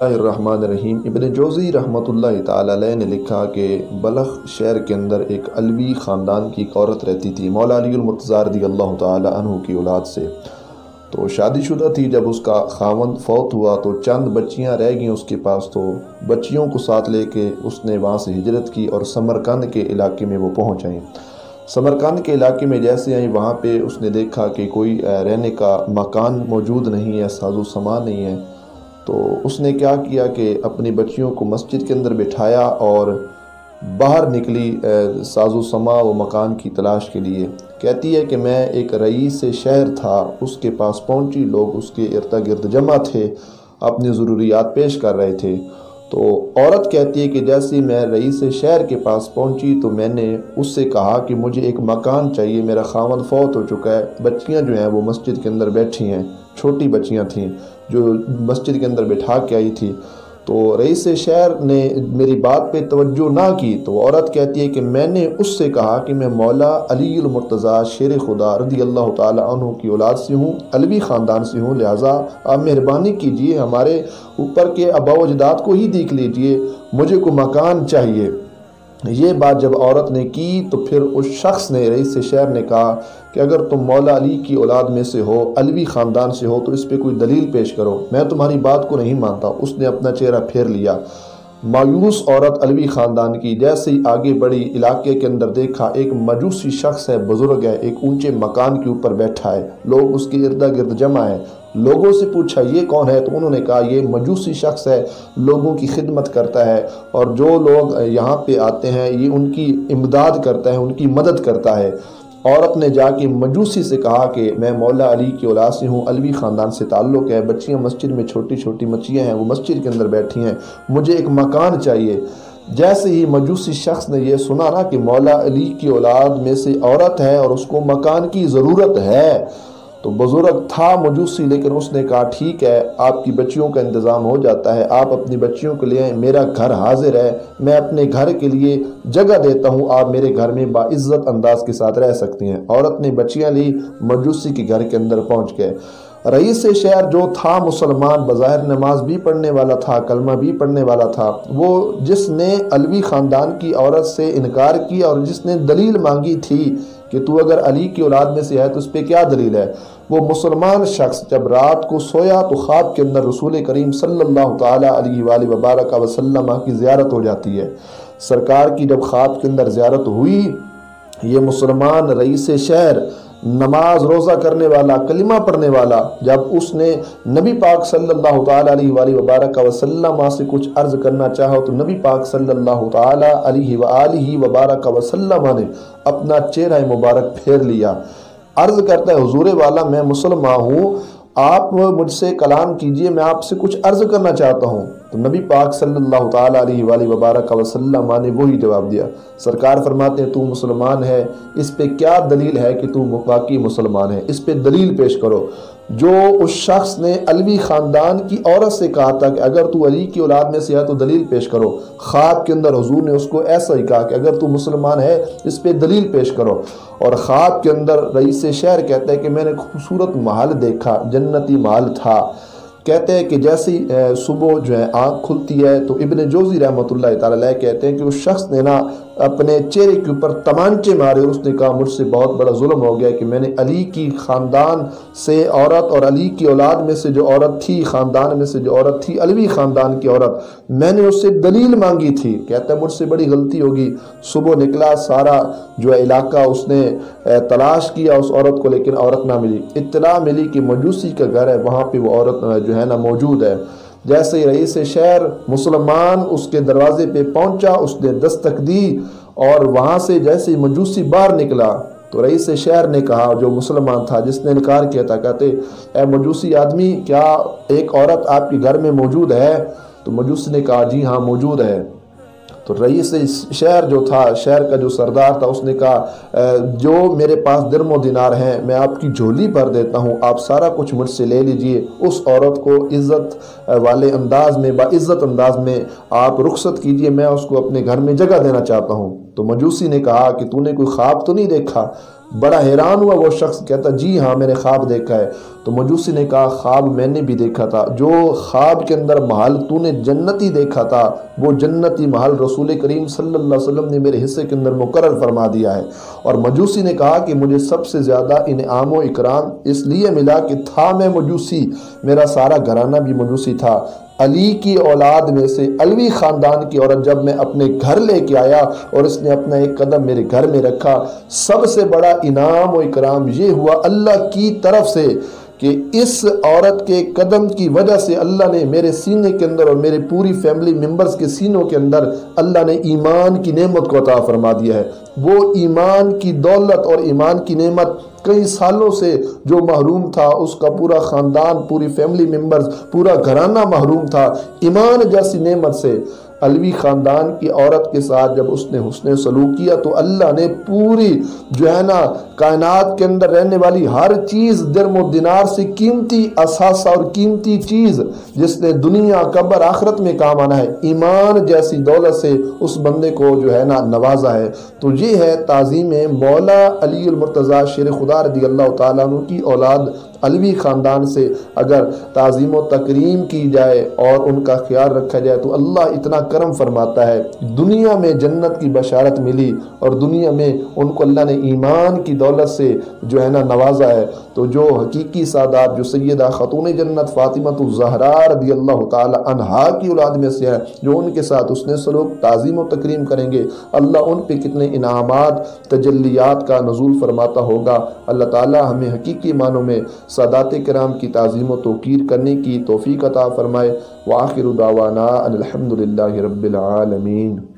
الرحمن الرحیم۔ ابن جوزی رحمۃ اللہ تعالی علیہ نے لکھا کہ بلخ شہر کے اندر ایک علوی خاندان کی ایک عورت رہتی تھی، مولا علی المرتضیٰ رضی اللہ تعالی عنہ کی اولاد سے۔ تو شادی شدہ تھی۔ جب اس کا خاوند فوت ہوا تو چند بچیاں رہ گئیں اس کے پاس، تو بچیوں کو ساتھ لے کے اس نے وہاں سے ہجرت کی اور سمرقند کے علاقے میں وہ پہنچ آئیں۔ سمرقند کے علاقے میں جیسے آئیں، وہاں پہ اس نے دیکھا کہ کوئی رہنے کا مکان موجود نہیں ہے، ساز و سامان نہیں ہے۔ تو اس نے کیا کیا کہ اپنی بچیوں کو مسجد کے اندر بٹھایا اور باہر نکلی ساز و سما و مکان کی تلاش کے لیے۔ کہتی ہے کہ میں ایک رئیس شہر تھا، اس کے پاس پہنچی، لوگ اس کے ارد گرد جمع تھے، اپنی ضروریات پیش کر رہے تھے۔ تو عورت کہتی ہے کہ جیسے میں رئیس شہر کے پاس پہنچی تو میں نے اس سے کہا کہ مجھے ایک مکان چاہیے، میرا خاوند فوت ہو چکا ہے، بچیاں جو ہیں وہ مسجد کے اندر بیٹھی ہیں، چھوٹی بچیاں تھیں جو مسجد کے اندر بٹھا کے آئی تھی۔ تو رئیس شہر نے میری بات پہ توجہ نہ کی، تو عورت کہتی ہے کہ میں نے اس سے کہا کہ میں مولا علی المرتضیٰ شیر خدا رضی اللہ تعالی عنہ کی اولاد سے ہوں، علوی خاندان سے ہوں، لہٰذا آپ مہربانی کیجئے ہمارے اوپر کے آباء و اجداد کو ہی دیکھ لیجئے، مجھے کو مکان چاہیے۔ یہ بات جب عورت نے کی تو پھر اس شخص نے، رئیس شہر نے کہا کہ اگر تم مولا علی کی اولاد میں سے ہو، علوی خاندان سے ہو، تو اس پہ کوئی دلیل پیش کرو، میں تمہاری بات کو نہیں مانتا۔ اس نے اپنا چہرہ پھیر لیا۔ مایوس عورت علوی خاندان کی جیسے ہی آگے بڑھی، علاقے کے اندر دیکھا ایک مجوسی شخص ہے، بزرگ ہے، ایک اونچے مکان کے اوپر بیٹھا ہے، لوگ اس کے ارد گرد جمع ہیں۔ لوگوں سے پوچھا یہ کون ہے، تو انہوں نے کہا یہ مجوسی شخص ہے، لوگوں کی خدمت کرتا ہے، اور جو لوگ یہاں پہ آتے ہیں یہ ان کی امداد کرتا ہے، ان کی مدد کرتا ہے۔ عورت نے جا کے مجوسی سے کہا کہ میں مولا علی کی اولاد سے ہوں، علوی خاندان سے تعلق ہے، بچیاں مسجد میں چھوٹی چھوٹی بچیاں ہیں، وہ مسجد کے اندر بیٹھی ہیں، مجھے ایک مکان چاہیے۔ جیسے ہی مجوسی شخص نے یہ سنا نا کہ مولا علی کی اولاد میں سے عورت ہے اور اس کو مکان کی ضرورت ہے، تو بزرگ تھا مجوسی، لیکن اس نے کہا ٹھیک ہے، آپ کی بچیوں کا انتظام ہو جاتا ہے، آپ اپنی بچیوں کے لیے، میرا گھر حاضر ہے، میں اپنے گھر کے لیے جگہ دیتا ہوں، آپ میرے گھر میں باعزت انداز کے ساتھ رہ سکتی ہیں۔ عورت نے بچیاں لی، مجوسی کے گھر کے اندر پہنچ گئے۔ رئیس شہر جو تھا مسلمان، بظاہر نماز بھی پڑھنے والا تھا، کلمہ بھی پڑھنے والا تھا، وہ جس نے علوی خاندان کی عورت سے انکار کیا اور جس نے دلیل مانگی تھی کہ تو اگر علی کی اولاد میں سے ہے تو اس پہ کیا دلیل ہے، وہ مسلمان شخص جب رات کو سویا تو خواب کے اندر رسول کریم صلی اللہ تعالی علیہ وآلہ وبارک وسلم کی زیارت ہو جاتی ہے۔ سرکار کی جب خواب کے اندر زیارت ہوئی، یہ مسلمان رئیس شہر، نماز روزہ کرنے والا، کلمہ پڑھنے والا، جب اس نے نبی پاک صلی اللہ تعالی علیہ وآلہ وبارک وسلم سے کچھ عرض کرنا چاہا تو نبی پاک صلی اللہ تعالی علیہ وآلہ وبارک وسلم نے اپنا چہرہ مبارک پھیر لیا۔ عرض کرتا ہے حضور والا میں مسلمان ہوں، آپ مجھ سے کلام کیجئے، میں آپ سے کچھ عرض کرنا چاہتا ہوں۔ تو نبی پاک صلی اللہ تعالی علیہ وآلہ وبارک وسلم نے وہی جواب دیا۔ سرکار فرماتے ہیں تو مسلمان ہے، اس پہ کیا دلیل ہے کہ تو واقعی مسلمان ہے، اس پہ دلیل پیش کرو۔ جو اس شخص نے علوی خاندان کی عورت سے کہا تھا کہ اگر تو علی کی اولاد میں سے ہے تو دلیل پیش کرو، خواب کے اندر حضور نے اس کو ایسا ہی کہا کہ اگر تو مسلمان ہے اس پہ دلیل پیش کرو۔ اور خواب کے اندر رئیس شہر کہتا ہے کہ میں نے خوبصورت محل دیکھا، جنتی محل تھا۔ کہتے ہیں کہ جیسی صبح جو ہے آنکھ کھلتی ہے تو ابن جوزی رحمۃ اللہ تعالی علیہ کہتے ہیں کہ اس شخص نے نا اپنے چہرے کے اوپر تمانچے مارے اور اس نے کہا مجھ سے بہت بڑا ظلم ہو گیا کہ میں نے علی کی خاندان سے عورت اور علی کی اولاد میں سے جو عورت تھی، خاندان میں سے جو عورت تھی، علوی خاندان کی عورت، میں نے اس سے دلیل مانگی تھی۔ کہتا ہے مجھ سے بڑی غلطی ہوگی۔ صبح نکلا، سارا جو علاقہ اس نے تلاش کیا اس عورت کو، لیکن عورت نہ ملی۔ اطلاع ملی کہ مجوسی کا گھر ہے، وہاں پہ وہ عورت جو ہے نا موجود ہے۔ جیسے ہی رئیس شہر مسلمان اس کے دروازے پہ پہنچا، اس نے دستک دی اور وہاں سے جیسے ہی مجوسی باہر نکلا تو رئیس شہر نے کہا، جو مسلمان تھا جس نے انکار کیا تھا، کہتے اے مجوسی آدمی، کیا ایک عورت آپ کے گھر میں موجود ہے؟ تو مجوسی نے کہا جی ہاں موجود ہے۔ تو رئیس شہر جو تھا، شہر کا جو سردار تھا، اس نے کہا جو میرے پاس درم و دینار ہیں میں آپ کی جھولی بھر دیتا ہوں، آپ سارا کچھ مجھ سے لے لیجئے۔ اس عورت کو عزت والے انداز میں، باعزت انداز میں آپ رخصت کیجئے، میں اس کو اپنے گھر میں جگہ دینا چاہتا ہوں۔ تو مجوسی نے کہا کہ تو نے کوئی خواب تو نہیں دیکھا؟ بڑا حیران ہوا وہ شخص، کہتا جی ہاں میں نے خواب دیکھا ہے۔ تو مجوسی نے کہا خواب میں نے بھی دیکھا تھا، جو خواب کے اندر محل تو نے جنتی دیکھا تھا وہ جنتی محل رسول کریم صلی اللہ علیہ وسلم نے میرے حصے کے اندر مقرر فرما دیا ہے۔ اور مجوسی نے کہا کہ مجھے سب سے زیادہ انعام و اکرام اس لیے ملا کہ تھا میں مجوسی، میرا سارا گھرانہ بھی مجوسی تھا، علی کی اولاد میں سے علوی خاندان کی عورت جب میں اپنے گھر لے کے آیا اور اس نے اپنا ایک قدم میرے گھر میں رکھا، سب سے بڑا انعام و اکرام یہ ہوا اللہ کی طرف سے کہ اس عورت کے قدم کی وجہ سے اللہ نے میرے سینے کے اندر اور میرے پوری فیملی ممبرز کے سینوں کے اندر اللہ نے ایمان کی نعمت کو عطا فرما دیا ہے۔ وہ ایمان کی دولت اور ایمان کی نعمت کئی سالوں سے جو محروم تھا، اس کا پورا خاندان، پوری فیملی ممبرز، پورا گھرانہ محروم تھا ایمان جیسی نعمت سے۔ علوی خاندان کی عورت کے ساتھ جب اس نے حسن سلوک کیا تو اللہ نے پوری جو ہے نا کائنات کے اندر رہنے والی ہر چیز درم و دینار سے قیمتی اثاثہ اور قیمتی چیز جس نے دنیا قبر آخرت میں کام آنا ہے، ایمان جیسی دولت سے اس بندے کو جو ہے نا نوازا ہے۔ تو یہ ہے تعظیم مولا علی المرتضیٰ شیر خدا رضی اللہ تعالیٰ عنہ کی اولاد علوی خاندان سے اگر تعظیم و تکریم کی جائے اور ان کا خیال رکھا جائے تو اللہ اتنا کرم فرماتا ہے، دنیا میں جنت کی بشارت ملی اور دنیا میں ان کو اللہ نے ایمان کی دولت سے جو ہے نا نوازا ہے۔ تو جو حقیقی سعادت جو سیدہ خاتون جنت فاطمہ الزہراء رضی اللہ تعالی عنہا کی اولاد میں سے ہے، جو ان کے ساتھ حسن سلوک تعظیم و تکریم کریں گے، اللہ ان پہ کتنے انعامات تجلیات کا نزول فرماتا ہوگا۔ اللہ تعالی ہمیں حقیقی معنوں میں سادات کرام کی تعظیم و توقیر کرنے کی توفیق عطا فرمائے۔ وآخر دعوانا ان الحمدللہ رب العالمین۔